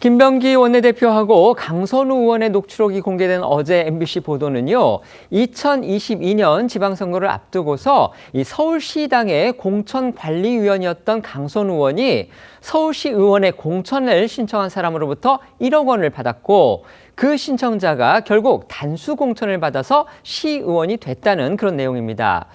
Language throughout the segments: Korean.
김병기 원내대표하고 강선우 의원의 녹취록이 공개된 어제 MBC 보도는요, 2022년 지방선거를 앞두고서 이 서울시당의 공천관리위원이었던 강선우 의원이 서울시 의원의 공천을 신청한 사람으로부터 1억 원을 받았고, 그 신청자가 결국 단수 공천을 받아서 시의원이 됐다는 그런 내용입니다.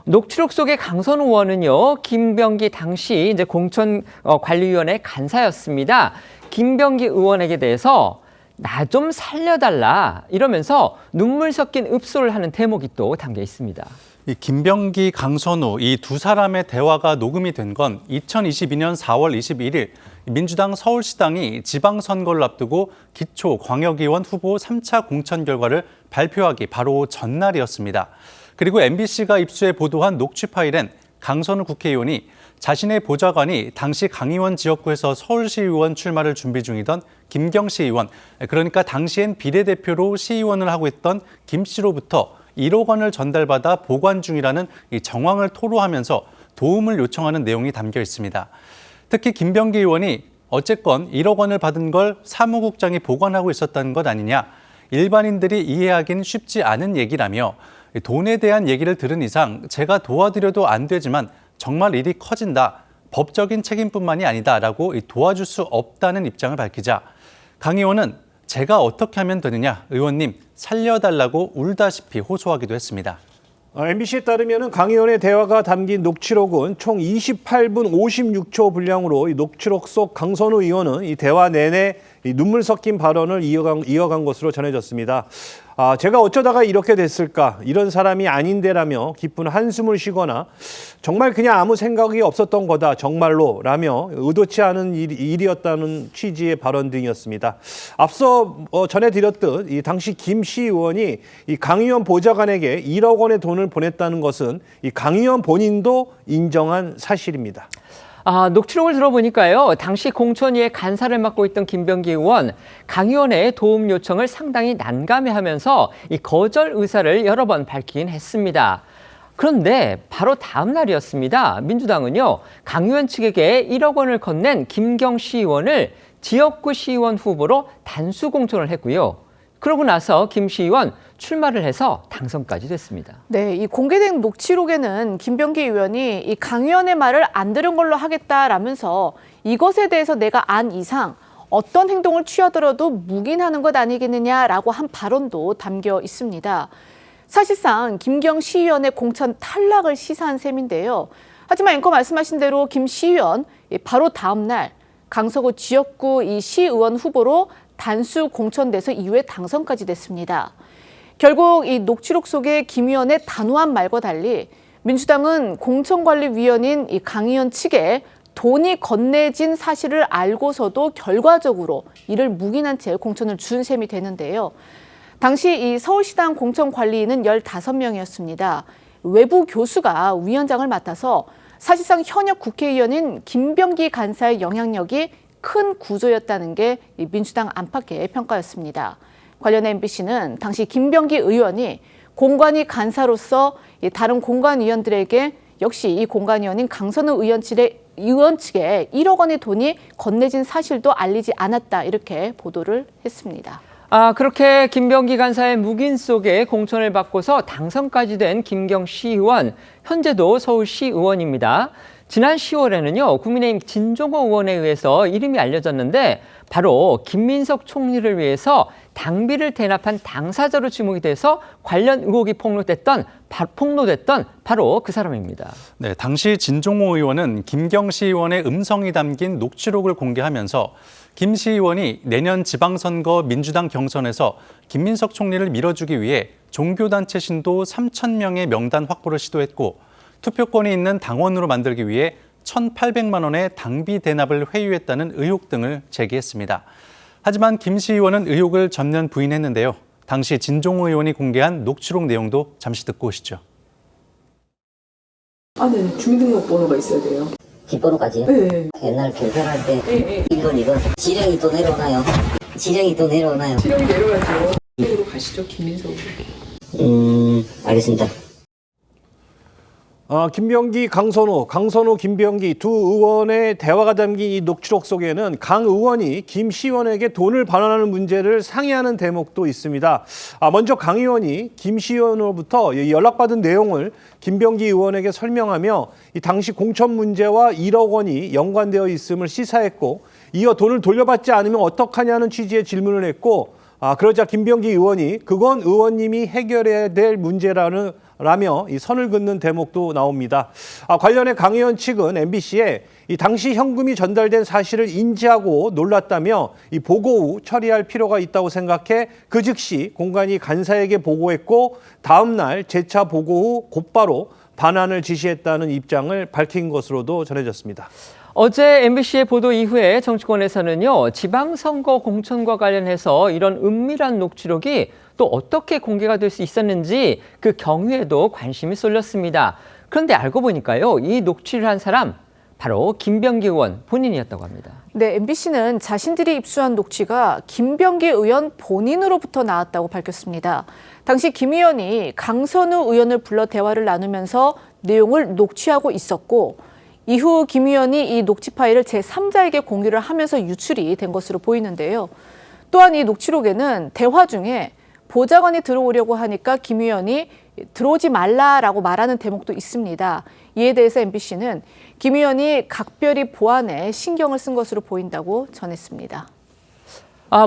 녹취록 속의 강선우 의원은요, 김병기 당시 이제 공천관리위원회 간사였습니다. 김병기 의원에게 대해서 나 좀 살려달라 이러면서 눈물 섞인 읍소를 하는 대목이 또 담겨 있습니다. 이 김병기, 강선우 이 두 사람의 대화가 녹음이 된 건 2022년 4월 21일 민주당 서울시당이 지방선거를 앞두고 기초광역의원 후보 3차 공천 결과를 발표하기 바로 전날이었습니다. 그리고 MBC가 입수해 보도한 녹취 파일엔 강선우 국회의원이 자신의 보좌관이 당시 강의원 지역구에서 서울시의원 출마를 준비 중이던 김경시 의원, 그러니까 당시엔 비례대표로 시의원을 하고 있던 김 씨로부터 1억 원을 전달받아 보관 중이라는 이 정황을 토로하면서 도움을 요청하는 내용이 담겨 있습니다. 특히 김병기 의원이 어쨌건 1억 원을 받은 걸 사무국장이 보관하고 있었다는 것 아니냐, 일반인들이 이해하기는 쉽지 않은 얘기라며 돈에 대한 얘기를 들은 이상 제가 도와드려도 안 되지만 정말 일이 커진다. 법적인 책임뿐만이 아니다라고 도와줄 수 없다는 입장을 밝히자 강 의원은 제가 어떻게 하면 되느냐, 의원님 살려달라고 울다시피 호소하기도 했습니다. MBC에 따르면 강 의원의 대화가 담긴 녹취록은 총 28분 56초 분량으로 이 녹취록 속 강선우 의원은 이 대화 내내 이 눈물 섞인 발언을 이어간 것으로 전해졌습니다. 제가 어쩌다가 이렇게 됐을까, 이런 사람이 아닌데라며 깊은 한숨을 쉬거나 정말 그냥 아무 생각이 없었던 거다, 정말로 라며 의도치 않은 일이었다는 취지의 발언 등이었습니다. 앞서 전해드렸듯 이 당시 김 시의원이 이 강 의원 보좌관에게 1억 원의 돈을 보냈다는 것은 이 강 의원 본인도 인정한 사실입니다. 녹취록을 들어보니까요, 당시 공천위의 간사를 맡고 있던 김병기 의원, 강 의원의 도움 요청을 상당히 난감해하면서 이 거절 의사를 여러 번 밝히긴 했습니다. 그런데 바로 다음 날이었습니다. 민주당은요, 강 의원 측에게 1억 원을 건넨 김경시 의원을 지역구 시의원 후보로 단수 공천을 했고요. 그러고 나서 김 시의원 출마를 해서 당선까지 됐습니다. 네, 이 공개된 녹취록에는 김병기 의원이 이 강 의원의 말을 안 들은 걸로 하겠다라면서 이것에 대해서 내가 안 이상 어떤 행동을 취하더라도 묵인하는 것 아니겠느냐라고 한 발언도 담겨 있습니다. 사실상 김경 시의원의 공천 탈락을 시사한 셈인데요. 하지만 앵커 말씀하신 대로 김 시의원 바로 다음 날 강서구 지역구 이 시의원 후보로 단수 공천돼서 이후에 당선까지 됐습니다. 결국 이 녹취록 속의 김 의원의 단호한 말과 달리 민주당은 공천관리위원인 이 강 의원 측에 돈이 건네진 사실을 알고서도 결과적으로 이를 묵인한 채 공천을 준 셈이 되는데요. 당시 이 서울시당 공천관리인은 15명이었습니다. 외부 교수가 위원장을 맡아서 사실상 현역 국회의원인 김병기 간사의 영향력이 큰 구조였다는 게 민주당 안팎의 평가였습니다. 관련해 MBC는 당시 김병기 의원이 공관위 간사로서 다른 공관위원들에게 역시 이 공관위원인 강선우 의원 측에 1억 원의 돈이 건네진 사실도 알리지 않았다, 이렇게 보도를 했습니다. 그렇게 김병기 간사의 묵인 속에 공천을 받고서 당선까지 된 김경시 의원, 현재도 서울시 의원입니다. 지난 10월에는요, 국민의힘 진종호 의원에 의해서 이름이 알려졌는데 바로 김민석 총리를 위해서 당비를 대납한 당사자로 지목이 돼서 관련 의혹이 폭로됐던 바로 그 사람입니다. 네, 당시 진종호 의원은 김경시 의원의 음성이 담긴 녹취록을 공개하면서 김 시의원이 내년 지방선거 민주당 경선에서 김민석 총리를 밀어주기 위해 종교단체 신도 3,000명의 명단 확보를 시도했고 투표권이 있는 당원으로 만들기 위해 1,800만 원의 당비 대납을 회유했다는 의혹 등을 제기했습니다. 하지만 김 시의원은 의혹을 전면 부인했는데요. 당시 진종호 의원이 공개한 녹취록 내용도 잠시 듣고 오시죠. 네. 주민등록번호가 있어야 돼요. 뒷번호까지요? 네. 옛날 결별할 때 1번, 2번. 지령이 또 내려오나요? 지령이 내려와야죠. 이쪽으로 가시죠, 김민석으로. 알겠습니다. 김병기, 강선우, 김병기 두 의원의 대화가 담긴 이 녹취록 속에는 강 의원이 김 시의원에게 돈을 반환하는 문제를 상의하는 대목도 있습니다. 먼저 강 의원이 김 시의원으로부터 연락받은 내용을 김병기 의원에게 설명하며 이 당시 공천 문제와 1억 원이 연관되어 있음을 시사했고, 이어 돈을 돌려받지 않으면 어떡하냐는 취지의 질문을 했고, 그러자 김병기 의원이 그건 의원님이 해결해야 될 문제라며 이 선을 긋는 대목도 나옵니다. 관련해 강 의원 측은 MBC에 이 당시 현금이 전달된 사실을 인지하고 놀랐다며 이 보고 후 처리할 필요가 있다고 생각해 그 즉시 공관위 간사에게 보고했고, 다음 날 재차 보고 후 곧바로 반환을 지시했다는 입장을 밝힌 것으로도 전해졌습니다. 어제 MBC의 보도 이후에 정치권에서는요, 지방선거 공천과 관련해서 이런 은밀한 녹취록이 또 어떻게 공개가 될 수 있었는지 그 경위에도 관심이 쏠렸습니다. 그런데 알고 보니까요, 이 녹취를 한 사람 바로 김병기 의원 본인이었다고 합니다. 네, MBC는 자신들이 입수한 녹취가 김병기 의원 본인으로부터 나왔다고 밝혔습니다. 당시 김 의원이 강선우 의원을 불러 대화를 나누면서 내용을 녹취하고 있었고, 이후 김 의원이 이 녹취 파일을 제3자에게 공유를 하면서 유출이 된 것으로 보이는데요. 또한 이 녹취록에는 대화 중에 보좌관이 들어오려고 하니까 김 의원이 들어오지 말라라고 말하는 대목도 있습니다. 이에 대해서 MBC는 김 의원이 각별히 보안에 신경을 쓴 것으로 보인다고 전했습니다.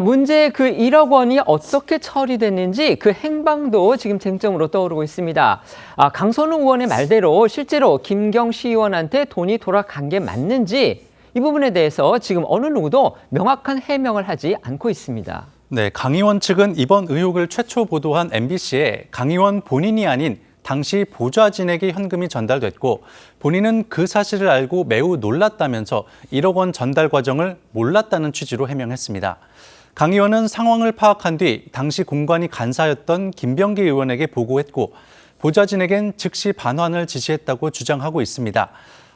문제의 그 1억 원이 어떻게 처리됐는지 그 행방도 지금 쟁점으로 떠오르고 있습니다. 강선우 의원의 말대로 실제로 김경시 의원한테 돈이 돌아간 게 맞는지 이 부분에 대해서 지금 어느 누구도 명확한 해명을 하지 않고 있습니다. 네, 강 의원 측은 이번 의혹을 최초 보도한 MBC에 강 의원 본인이 아닌 당시 보좌진에게 현금이 전달됐고, 본인은 그 사실을 알고 매우 놀랐다면서 1억 원 전달 과정을 몰랐다는 취지로 해명했습니다. 강 의원은 상황을 파악한 뒤 당시 공관위 간사였던 김병기 의원에게 보고했고, 보좌진에겐 즉시 반환을 지시했다고 주장하고 있습니다.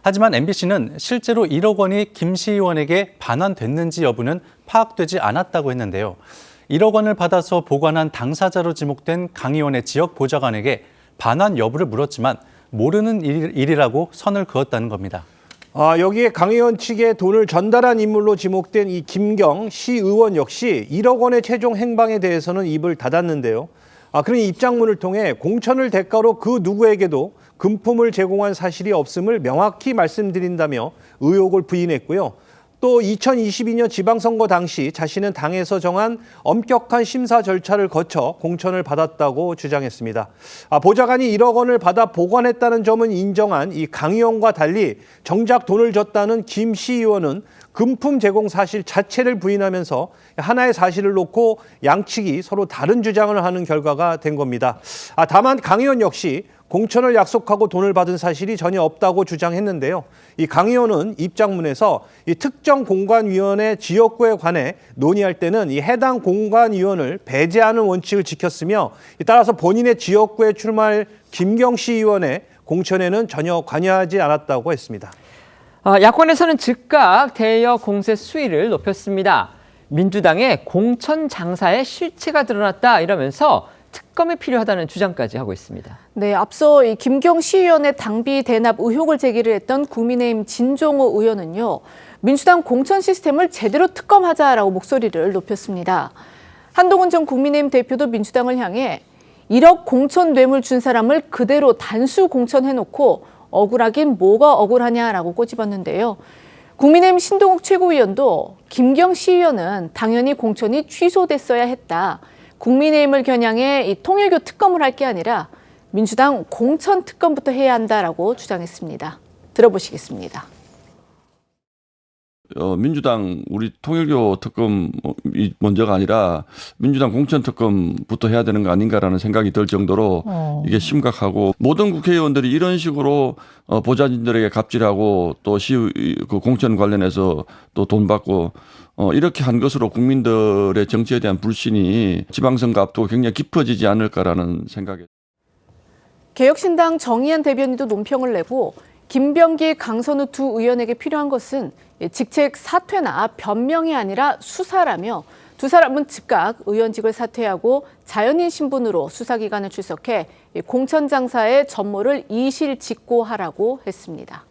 하지만 MBC는 실제로 1억 원이 김 시의원에게 반환됐는지 여부는 파악되지 않았다고 했는데요. 1억 원을 받아서 보관한 당사자로 지목된 강 의원의 지역 보좌관에게 반환 여부를 물었지만 모르는 일이라고 선을 그었다는 겁니다. 여기에 강 의원 측에 돈을 전달한 인물로 지목된 이 김경 시의원 역시 1억 원의 최종 행방에 대해서는 입을 닫았는데요. 그런 입장문을 통해 공천을 대가로 그 누구에게도 금품을 제공한 사실이 없음을 명확히 말씀드린다며 의혹을 부인했고요. 또 2022년 지방선거 당시 자신은 당에서 정한 엄격한 심사 절차를 거쳐 공천을 받았다고 주장했습니다. 보좌관이 1억 원을 받아 보관했다는 점은 인정한 이 강 의원과 달리 정작 돈을 줬다는 김 시의원은 금품 제공 사실 자체를 부인하면서 하나의 사실을 놓고 양측이 서로 다른 주장을 하는 결과가 된 겁니다. 다만 강 의원 역시 공천을 약속하고 돈을 받은 사실이 전혀 없다고 주장했는데요. 이 강 의원은 입장문에서 이 특정 공관위원회 지역구에 관해 논의할 때는 이 해당 공관위원을 배제하는 원칙을 지켰으며, 따라서 본인의 지역구에 출마할 김경시 의원의 공천에는 전혀 관여하지 않았다고 했습니다. 야권에서는 즉각 대여 공세 수위를 높였습니다. 민주당의 공천 장사의 실체가 드러났다 이러면서 특검이 필요하다는 주장까지 하고 있습니다. 네, 앞서 이 김경 시의원의 당비 대납 의혹을 제기를 했던 국민의힘 진종호 의원은요, 민주당 공천 시스템을 제대로 특검하자라고 목소리를 높였습니다. 한동훈 전 국민의힘 대표도 민주당을 향해 1억 공천 뇌물 준 사람을 그대로 단수 공천해놓고 억울하긴 뭐가 억울하냐라고 꼬집었는데요. 국민의힘 신동욱 최고위원도 김경 시의원은 당연히 공천이 취소됐어야 했다. 국민의힘을 겨냥해 이 통일교 특검을 할 게 아니라 민주당 공천 특검부터 해야 한다라고 주장했습니다. 들어보시겠습니다. 민주당 우리 통일교 특검이 먼저가 아니라 민주당 공천 특검부터 해야 되는 거 아닌가라는 생각이 들 정도로 이게 심각하고, 모든 국회의원들이 이런 식으로 보좌진들에게 갑질하고 또 그 공천 관련해서 또 돈 받고 이렇게 한 것으로 국민들의 정치에 대한 불신이 지방선거 앞두고 굉장히 깊어지지 않을까라는 생각이. 개혁신당 정의한 대변인도 논평을 내고 김병기, 강선우 두 의원에게 필요한 것은 직책 사퇴나 변명이 아니라 수사라며 두 사람은 즉각 의원직을 사퇴하고 자연인 신분으로 수사기관에 출석해 공천장사의 전모를 이실직고하라고 했습니다.